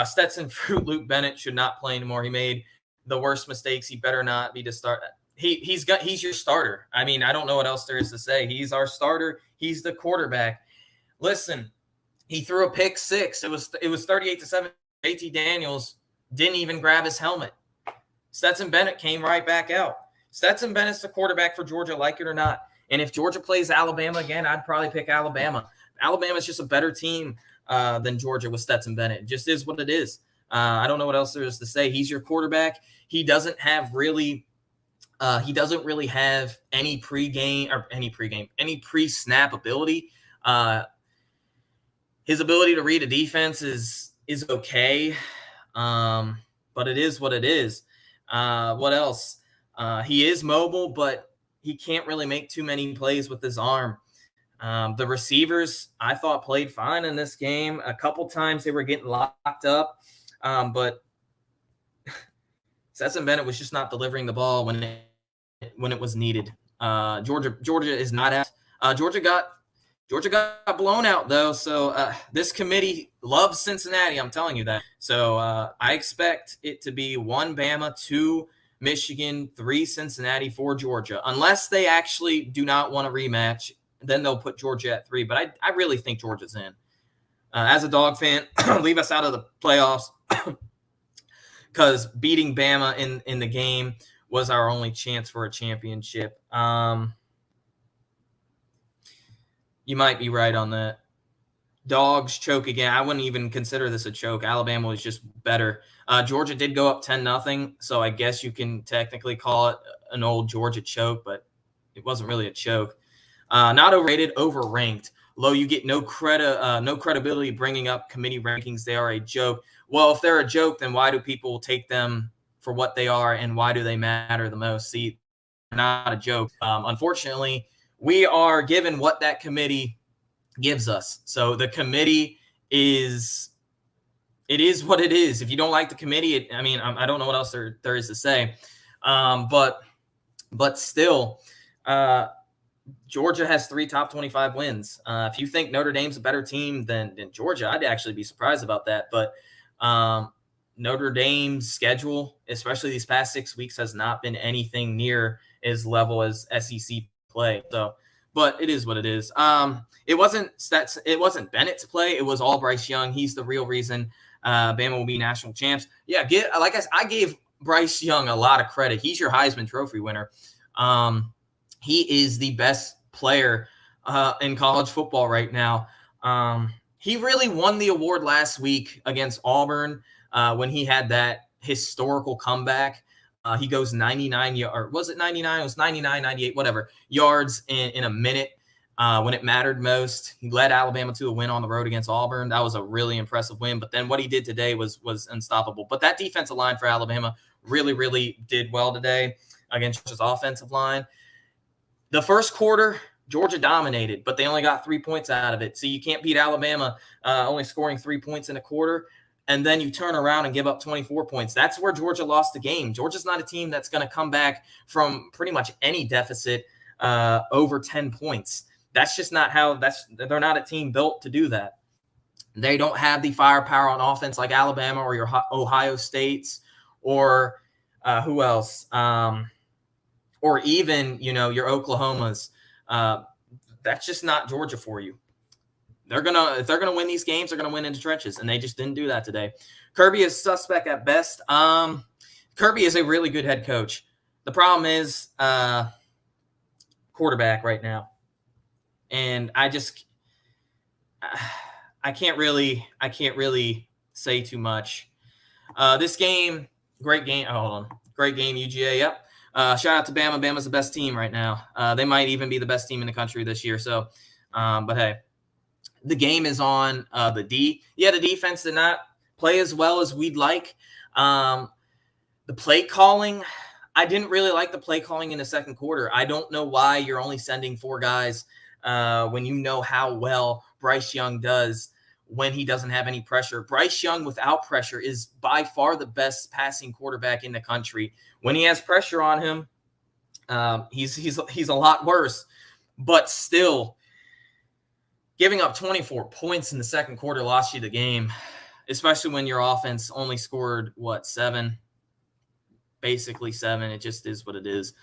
Stetson Fruit Loop Bennett should not play anymore. He made the worst mistakes. He better not be to start. He's your starter. I mean, I don't know what else there is to say. He's our starter. He's the quarterback. Listen, he threw a pick six. It was 38-7. JT Daniels didn't even grab his helmet. Stetson Bennett came right back out. Stetson Bennett's the quarterback for Georgia, like it or not. And if Georgia plays Alabama again, I'd probably pick Alabama. Alabama's just a better team than Georgia with Stetson Bennett. It just is what it is. I don't know what else there is to say. He's your quarterback. He doesn't really have any pre-snap ability. His ability to read a defense is okay, but it is what it is. What else? He is mobile, but he can't really make too many plays with his arm. The receivers, I thought, played fine in this game. A couple times they were getting locked up, but Stetson Bennett was just not delivering the ball when it was needed. Georgia is not at. Georgia got blown out, though, so this committee loves Cincinnati, I'm telling you that. So I expect it to be 1 Bama, 2 Michigan, 3 Cincinnati, 4 Georgia. Unless they actually do not want a rematch, then they'll put Georgia at 3. But I really think Georgia's in. As a Dog fan, leave us out of the playoffs because beating Bama in the game was our only chance for a championship. You might be right on that. Dogs choke again. I wouldn't even consider this a choke. Alabama was just better. Georgia did go up 10-0, so I guess you can technically call it an old Georgia choke, but it wasn't really a choke. Not overrated, overranked. Low, you get no credibility bringing up committee rankings. They are a joke. Well, if they're a joke, then why do people take them for what they are, and why do they matter the most? See, they're not a joke. Unfortunately, we are given what that committee gives us. So the committee is what it is. If you don't like the committee, I don't know what else there is to say. But still, Georgia has 3 top 25 wins. If you think Notre Dame's a better team than Georgia, I'd actually be surprised about that. But Notre Dame's schedule, especially these past 6 weeks, has not been anything near as level as SEC play. So, but it is what it is. It wasn't Bennett's play. It was all Bryce Young. He's the real reason Bama will be national champs. Yeah, I gave Bryce Young a lot of credit. He's your Heisman Trophy winner. He is the best player in college football right now. He really won the award last week against Auburn when he had that historical comeback. He goes 99 or was it 99? It was 99, 98, whatever yards in a minute when it mattered most. He led Alabama to a win on the road against Auburn. That was a really impressive win. But then what he did today was unstoppable. But that defensive line for Alabama really, really did well today against his offensive line. The first quarter, Georgia dominated, but they only got 3 points out of it. So you can't beat Alabama only scoring 3 points in a quarter, and then you turn around and give up 24 points. That's where Georgia lost the game. Georgia's not a team that's going to come back from pretty much any deficit over 10 points. That's just not they're not a team built to do that. They don't have the firepower on offense like Alabama or your Ohio States or who else? Or even, your Oklahomas. That's just not Georgia for you. If they're gonna win these games, they're gonna win in the trenches, and they just didn't do that today. Kirby is suspect at best. Kirby is a really good head coach. The problem is quarterback right now, and I can't really say too much. This game, great game. Oh, hold on, great game, UGA. Yep. Shout out to Bama. Bama's the best team right now. They might even be the best team in the country this year. So, but hey, the game is on the D. Yeah, the defense did not play as well as we'd like. The play calling, I didn't really like the play calling in the second quarter. I don't know why you're only sending 4 guys when you know how well Bryce Young does when he doesn't have any pressure. Bryce Young without pressure is by far the best passing quarterback in the country. When he has pressure on him, he's a lot worse. But still, giving up 24 points in the second quarter lost you the game. especially when your offense only scored, what, 7? Basically 7. It just is what it is.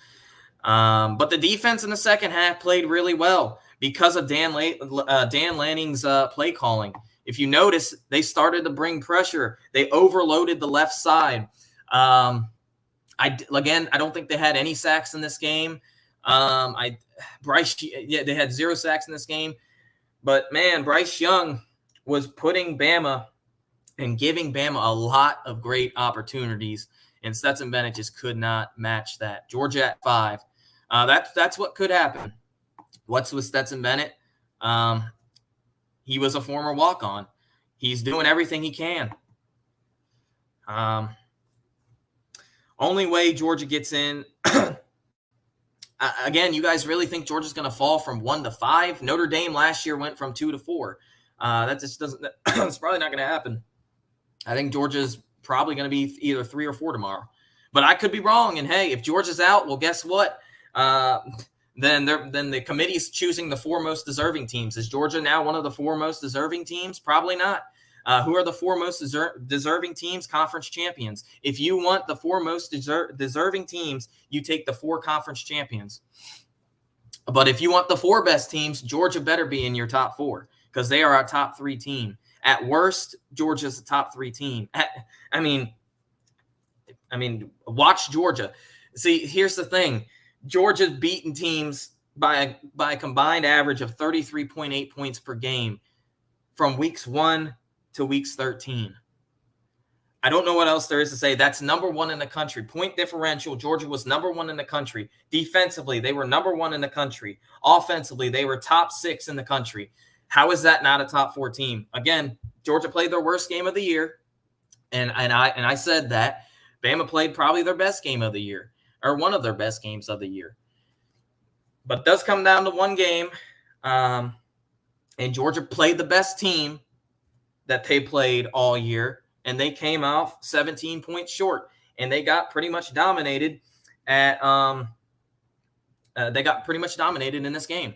But the defense in the second half played really well because of Dan Lanning's play calling. If you notice, they started to bring pressure. They overloaded the left side. I don't think they had any sacks in this game. They had 0 sacks in this game. But, man, Bryce Young was putting Bama and giving Bama a lot of great opportunities, and Stetson Bennett just could not match that. Georgia at 5. That's what could happen. What's with Stetson Bennett? He was a former walk-on. He's doing everything he can. Only way Georgia gets in. Again, you guys really think Georgia's going to fall from 1 to 5? Notre Dame last year went from 2 to 4. That just doesn't. It's probably not going to happen. I think Georgia's probably going to be either 3 or 4 tomorrow. But I could be wrong. And hey, if Georgia's out, well, guess what? Then the committee's choosing the 4 most deserving teams. Is Georgia now one of the 4 most deserving teams? Probably not. Who are the 4 most deserving teams? Conference champions. If you want the 4 most deserving teams, you take the 4 conference champions. But if you want the 4 best teams, Georgia better be in your top 4 because they are our top 3 team. At worst, Georgia's a top 3 team. I mean, watch Georgia. See, here's the thing. Georgia's beaten teams by a combined average of 33.8 points per game from weeks 1 to weeks 13. I don't know what else there is to say. That's number 1 in the country. Point differential, Georgia was number 1 in the country. Defensively, they were number 1 in the country. Offensively, they were top 6 in the country. How is that not a top 4 team? Again, Georgia played their worst game of the year, and I said that. Bama played probably their best game of the year, or one of their best games of the year. But it does come down to one game, and Georgia played the best team that they played all year, and they came off 17 points short, and they got pretty much dominated in this game.